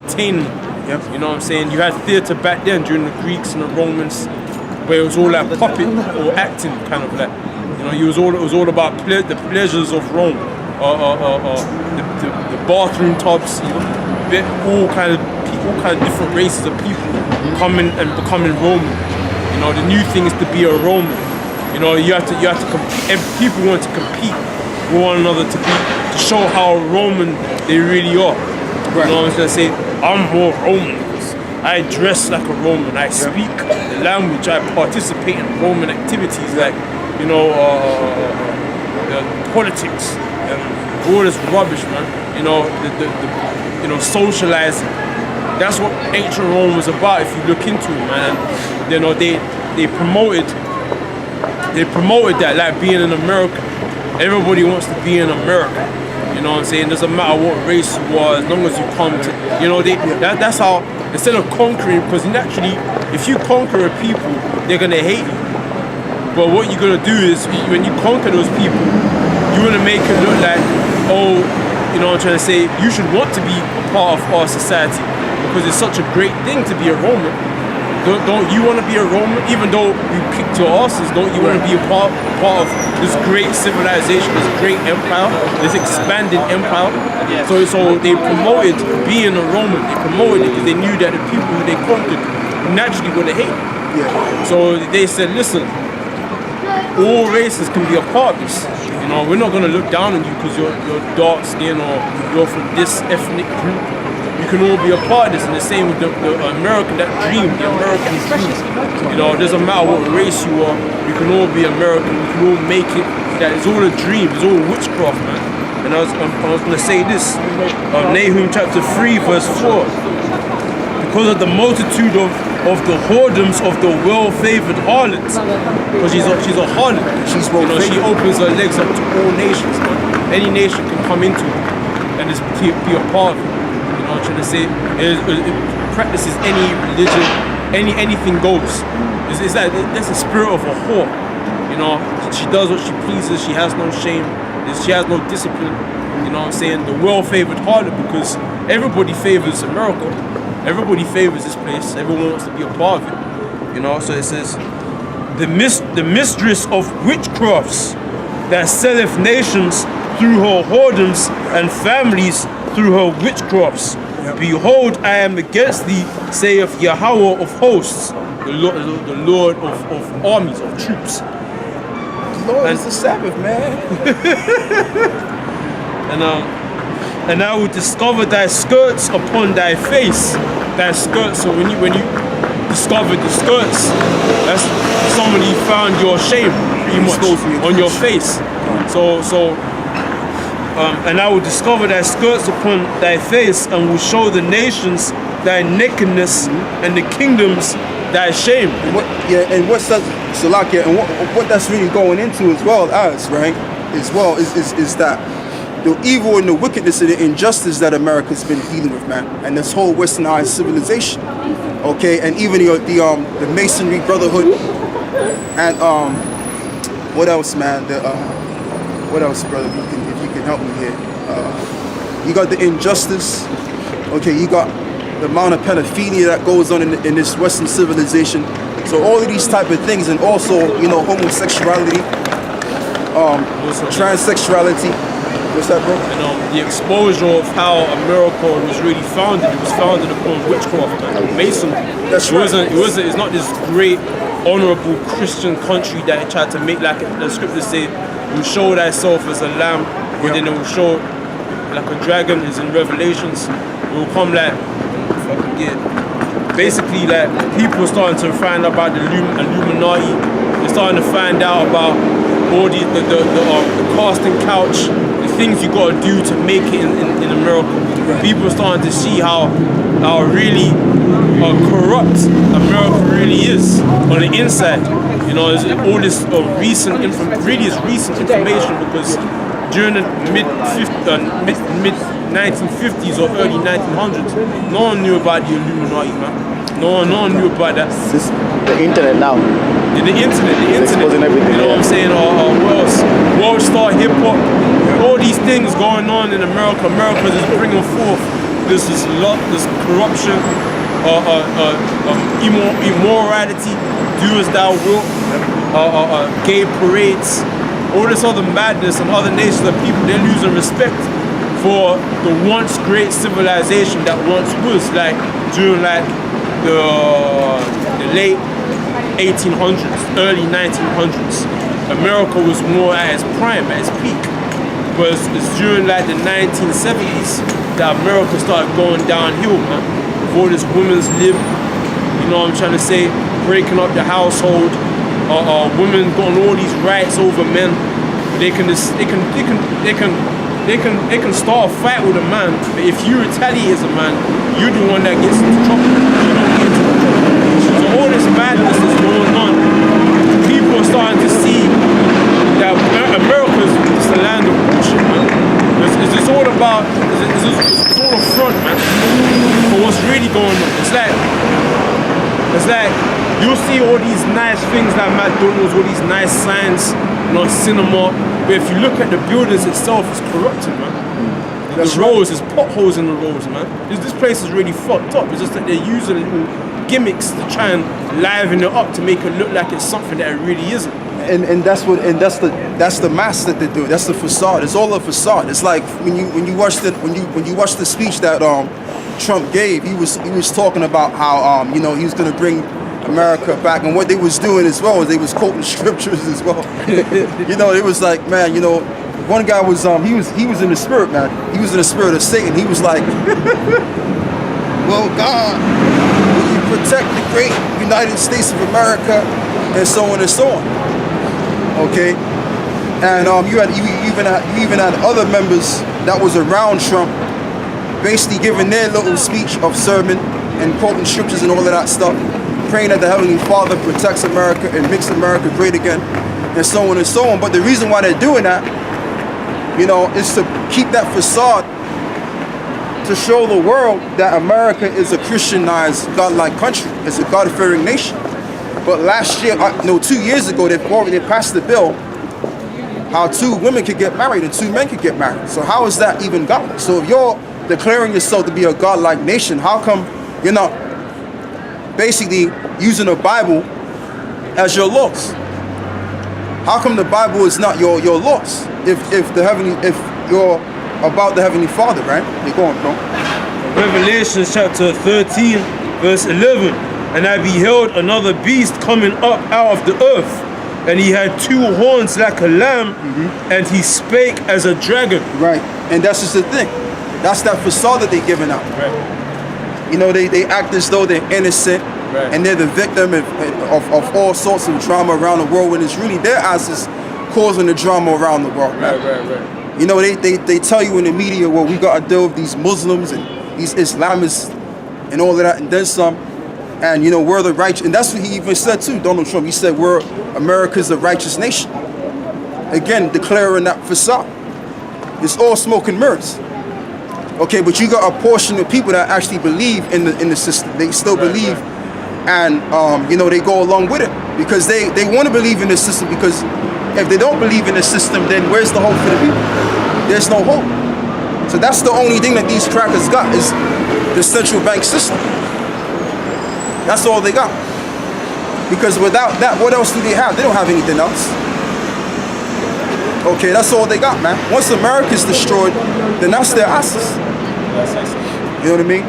entertainment. You know what I'm saying? You had theatre back then during the Greeks and the Romans, where it was all like puppet or acting, kind of like. You know, it was all about the pleasures of Rome, the bathroom tubs. You know, all kind of different races of people coming and becoming Roman. You know, the new thing is to be a Roman. You know, you have to compete. And people want to compete with one another to show how Roman they really are. Right. You know, I'm gonna say I'm more Roman. I dress like a Roman. I speak the language. I participate in Roman activities like, you know, politics and all this rubbish, man. You know, the socializing. That's what ancient Rome was about. If you look into it, man, you know, they promoted that, like being an American. Everybody wants to be an American. You know what I'm saying? Doesn't matter what race you are, as long as you come to, you know, that's how, instead of conquering, because naturally, if you conquer a people, they're gonna hate you. But what you're gonna do is, when you conquer those people, you wanna make it look like, oh, you know what I'm trying to say, you should want to be a part of our society, because it's such a great thing to be a Roman. Don't you want to be a Roman? Even though you kicked your asses, don't you want to be a part of this great civilization, this great empire, this expanding empire? So they promoted being a Roman. They promoted it because they knew that the people who they conquered naturally would hate. So they said, listen, all races can be a part of this. You know, we're not going to look down on you because you're dark skin or you're from this ethnic group. You can all be a part of this, and the same with the American, that dream, the American dream. You know, it doesn't matter what race you are, we can all be American, we can all make it. That it's all a dream, it's all witchcraft, man. And I was going to say this, Nahum chapter 3, verse 4. Because of the multitude of the whoredoms of the well-favored harlots, because she's a harlot. She's she opens her legs up to all nations, man. Any nation can come into it and just be a part of it. You know what I'm trying to say? It practices any religion, anything goes. It's like that's the spirit of a whore. You know, she does what she pleases. She has no shame. She has no discipline. You know what I'm saying? The well-favored harlot, because everybody favors America. Everybody favors this place. Everyone wants to be a part of it. You know, so it says, the mistress of witchcrafts that selleth nations through her whoredoms and families through her witchcrafts. Behold, I am against thee, saith Yahweh of hosts, the Lord of armies, of troops. The Lord is the Sabbath, man. And I will discover thy skirts upon thy face. Thy skirts. So when you discovered the skirts, that's somebody found your shame pretty much on your face. And I will discover thy skirts upon thy face, and will show the nations thy nakedness, and the kingdoms thy shame. And what that's really going into as well as, right, is that the evil and the wickedness and the injustice that America's been dealing with, man, and this whole westernized civilization, okay, and even the Masonry Brotherhood, and what else, man? What else, brother? If you can help me here. You got the injustice. Okay, you got the amount of pedophilia that goes on in this Western civilization. So all of these type of things, and also, you know, homosexuality, transsexuality. What's that, bro? And the exposure of how America was really founded. It was founded upon witchcraft, man. Masonry. That's right. It's not this great, honorable Christian country that it tried to make, like the scriptures say, will show thyself as a lamb, but then it will show like a dragon is in Revelations. It will come like, if I can get, basically like people are starting to find out about the Illuminati. They're starting to find out about all the casting couch, the things you gotta do to make it in America. People are starting to see how really corrupt America really is on the inside. You know, all this recent information, because during the mid 1950s or early 1900s, no one knew about the Illuminati, man. No one knew about that. This the internet now. The internet. Exposing everything. You know what I'm saying? What else? World Star Hip Hop. All these things going on in America. America is bringing forth there's corruption, immorality, do as thou wilt, gay parades, all this other madness, and other nations of people, they're losing respect for the once great civilization that once was, like during like the late 1800s, early 1900s. America was more at its prime, at its peak. But it's during like the 1970s that America started going downhill, man. With all this women's lib, you know what I'm trying to say, breaking up the household, women got all these rights over men. They can start a fight with a man, but if you retaliate as a man, you're the one that gets into trouble. You don't get into trouble. So all this madness is going on. People are starting to see that America is just a land of bullshit, man. It's all about, it's all a front, man, for what's really going on. It's like you'll see all these nice things like McDonald's, all these nice signs, you know, cinema, but if you look at the buildings itself, it's corrupted, man. There's roads, there's potholes in the roads, man. This place is really fucked up. It's just that they're using little gimmicks to try and liven it up to make it look like it's something that it really isn't. And that's the mask that they do. That's the facade. It's all a facade. It's like when you watch the speech that Trump gave, he was talking about how he was going to bring America back, and what they was doing as well is they was quoting scriptures as well. It was like, man, one guy was he was in the spirit, man. He was in the spirit of Satan. He was like, well, God, will you protect the great United States of America, and so on and so on. Okay, and you even had other members that was around Trump, basically giving their little speech of sermon and quoting scriptures and all of that stuff, praying that the Heavenly Father protects America and makes America great again, and so on and so on. But the reason why they're doing that, is to keep that facade, to show the world that America is a Christianized, God-like country, it's a God-fearing nation. But last year, 2 years ago, they passed the bill how 2 women could get married and 2 men could get married. So how is that even God? So if you're declaring yourself to be a God-like nation, how come you're not basically using the Bible as your laws? How come the Bible is not your laws? If you're about the Heavenly Father, right? You're going, bro. Revelation chapter 13, verse 11. And I beheld another beast coming up out of the earth, and he had 2 horns like a lamb, and he spake as a dragon. Right, and that's just the thing. That's that facade that they're giving out. Right. They act as though they're innocent, right, and they're the victim of all sorts of drama around the world, when it's really their asses causing the drama around the world. Right. They tell you in the media, well, we got to deal with these Muslims and these Islamists and all of that, and then some. And we're the righteous, and that's what he even said too, Donald Trump. He said America's a righteous nation. Again, declaring that facade. It's all smoke and mirrors. Okay, but you got a portion of people that actually believe in the system. They still believe, and they go along with it because they want to believe in the system. Because if they don't believe in the system, then where's the hope for the people? There's no hope. So that's the only thing that these crackers got is the central bank system. That's all they got. Because without that, what else do they have? They don't have anything else. Okay, that's all they got, man. Once America's destroyed, then that's their asses. You know what I mean?